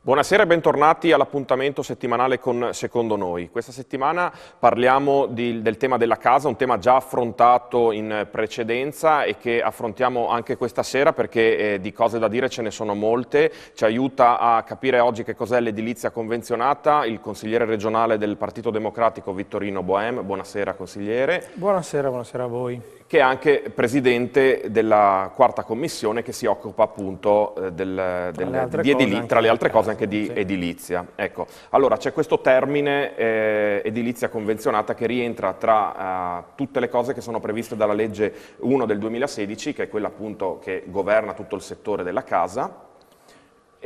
Buonasera e bentornati all'appuntamento settimanale con Secondo Noi. Questa settimana parliamo del tema della casa, un tema già affrontato in precedenza e che affrontiamo anche questa sera perché di cose da dire ce ne sono molte. Ci aiuta a capire oggi che cos'è l'edilizia convenzionata il consigliere regionale del Partito Democratico Vittorino Boem. Buonasera consigliere. Buonasera a voi. Che è anche presidente della quarta commissione che si occupa appunto tra le altre cose anche di edilizia. Ecco, allora c'è questo termine edilizia convenzionata che rientra tra tutte le cose che sono previste dalla legge 1 del 2016, che è quella appunto che governa tutto il settore della casa.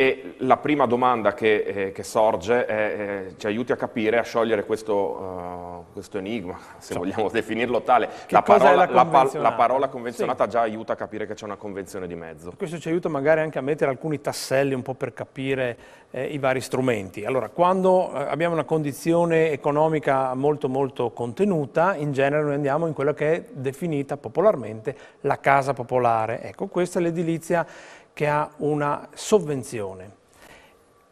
E la prima domanda che sorge è, ci aiuti a capire, a sciogliere questo enigma, se vogliamo definirlo tale. La parola convenzionata già aiuta a capire che c'è una convenzione di mezzo. Questo ci aiuta magari anche a mettere alcuni tasselli un po' per capire i vari strumenti. Allora, quando abbiamo una condizione economica molto contenuta, in genere noi andiamo in quella che è definita popolarmente la casa popolare. Ecco, questa è l'edilizia che ha una sovvenzione.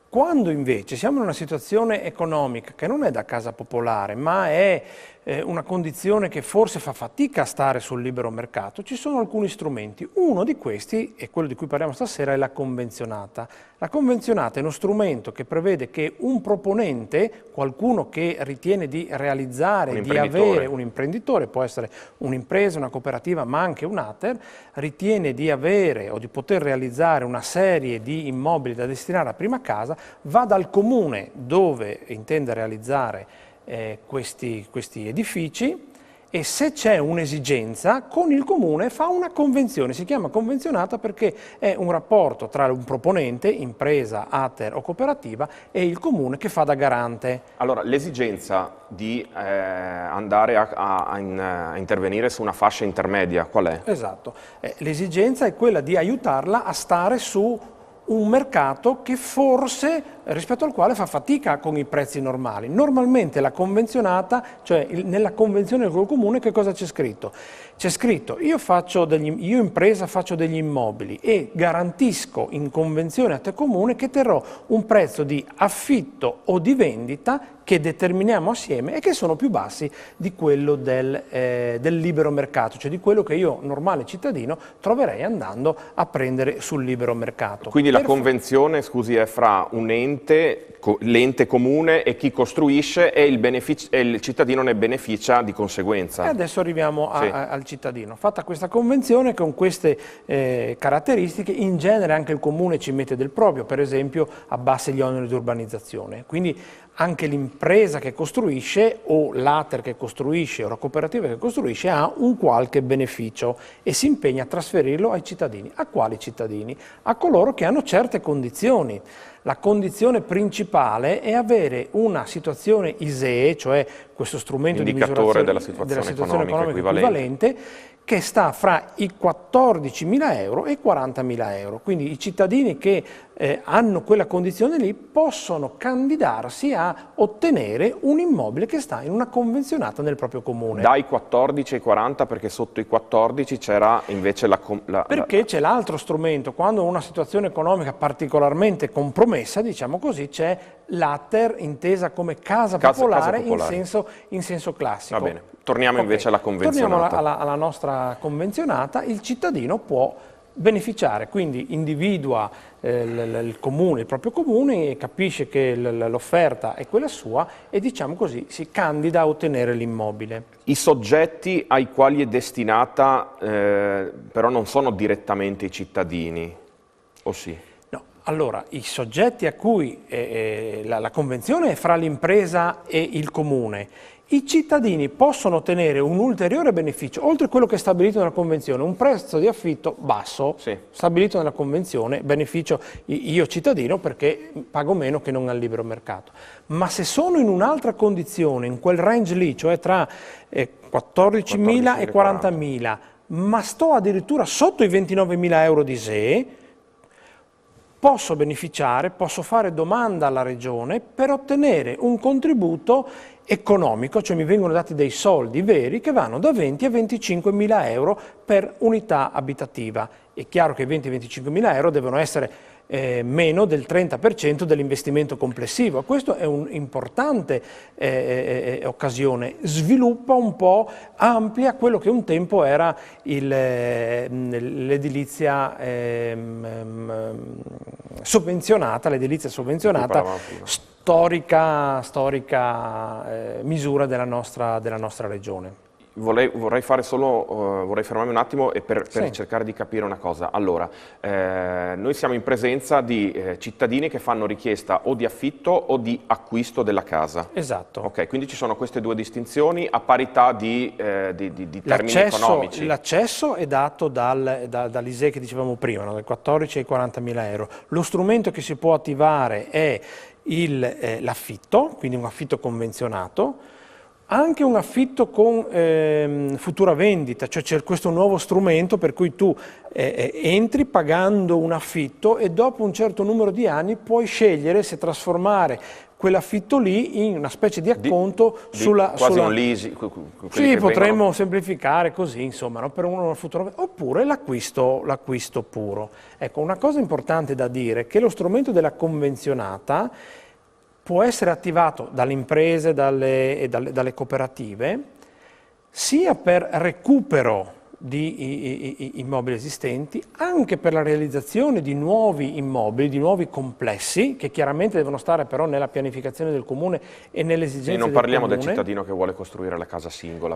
Quando invece siamo in una situazione economica che non è da casa popolare, ma è una condizione che forse fa fatica a stare sul libero mercato, ci sono alcuni strumenti. Uno di questi, e quello di cui parliamo stasera, è la convenzionata. La convenzionata è uno strumento che prevede che un proponente, qualcuno che ritiene di realizzare, di avere un imprenditore, può essere un'impresa, una cooperativa, ma anche un ATER, ritiene di avere o di poter realizzare una serie di immobili da destinare a prima casa, va dal comune dove intende realizzare questi edifici e se c'è un'esigenza con il comune fa una convenzione, si chiama convenzionata perché è un rapporto tra un proponente, impresa, ATER o cooperativa e il comune che fa da garante. Allora, l'esigenza di andare a intervenire su una fascia intermedia, qual è? Esatto, l'esigenza è quella di aiutarla a stare su un mercato che forse rispetto al quale fa fatica con i prezzi normali. Normalmente la convenzionata, cioè nella convenzione col comune, che cosa c'è scritto? C'è scritto io impresa faccio degli immobili e garantisco in convenzione a te comune che terrò un prezzo di affitto o di vendita che determiniamo assieme e che sono più bassi di quello del libero mercato, cioè di quello che io, normale cittadino, troverei andando a prendere sul libero mercato. Quindi la convenzione, scusi, è fra un ente, l'ente comune e chi costruisce e il cittadino ne beneficia di conseguenza. E adesso arriviamo al cittadino. Fatta questa convenzione con queste caratteristiche, in genere anche il comune ci mette del proprio, per esempio abbassa gli oneri di urbanizzazione. Quindi anche l'impresa che costruisce o l'ATER che costruisce o la cooperativa che costruisce ha un qualche beneficio e si impegna a trasferirlo ai cittadini. A quali cittadini? A coloro che hanno certe condizioni. La condizione principale è avere una situazione ISEE, cioè questo strumento di misurazione della situazione economica equivalente, che sta fra i 14.000 euro e i 40.000 euro. Quindi i cittadini che hanno quella condizione lì possono candidarsi a ottenere un immobile che sta in una convenzionata nel proprio comune. Dai 14 ai 40 perché sotto i 14 c'era invece Perché c'è l'altro strumento, quando una situazione economica particolarmente compromessa, diciamo così, c'è l'ATER intesa come casa popolare. In senso classico. Va bene, torniamo invece alla convenzionata. Torniamo alla nostra convenzionata, il cittadino può beneficiare, quindi individua il comune, il proprio comune, e capisce che l'offerta è quella sua e diciamo così si candida a ottenere l'immobile. I soggetti ai quali è destinata però non sono direttamente i cittadini, o sì? No, allora i soggetti a cui la convenzione è fra l'impresa e il comune. I cittadini possono ottenere un ulteriore beneficio, oltre a quello che è stabilito nella Convenzione, un prezzo di affitto basso, stabilito nella Convenzione, beneficio io cittadino perché pago meno che non al libero mercato. Ma se sono in un'altra condizione, in quel range lì, cioè tra 14.000 e 40.000, ma sto addirittura sotto i 29.000 euro di ISEE, posso beneficiare, posso fare domanda alla Regione per ottenere un contributo economico, cioè mi vengono dati dei soldi veri che vanno da 20 a 25 mila euro per unità abitativa. È chiaro che 20-25 mila euro devono essere meno del 30% dell'investimento complessivo. Questo è un'importante occasione, sviluppa un po', amplia quello che un tempo era l'edilizia sovvenzionata, storica misura della nostra regione. Vorrei fermarmi un attimo per cercare di capire una cosa. Allora, noi siamo in presenza di cittadini che fanno richiesta o di affitto o di acquisto della casa. Esatto. Ok, quindi ci sono queste due distinzioni a parità di termini economici. L'accesso è dato dall'ISEE che dicevamo prima, no? Dal 14 ai 40 mila euro. Lo strumento che si può attivare è l'affitto, quindi un affitto convenzionato, anche un affitto con futura vendita, cioè c'è questo nuovo strumento per cui tu entri pagando un affitto e dopo un certo numero di anni puoi scegliere se trasformare quell'affitto lì in una specie di acconto quasi un leasing. Sì, potremmo semplificare così, insomma, no? Per una futura, oppure l'acquisto puro. Ecco, una cosa importante da dire è che lo strumento della convenzionata può essere attivato dalle imprese e dalle cooperative sia per recupero di immobili esistenti, anche per la realizzazione di nuovi immobili, di nuovi complessi, che chiaramente devono stare però nella pianificazione del comune e nelle esigenze del comune. E non parliamo del cittadino che vuole costruire la casa singola.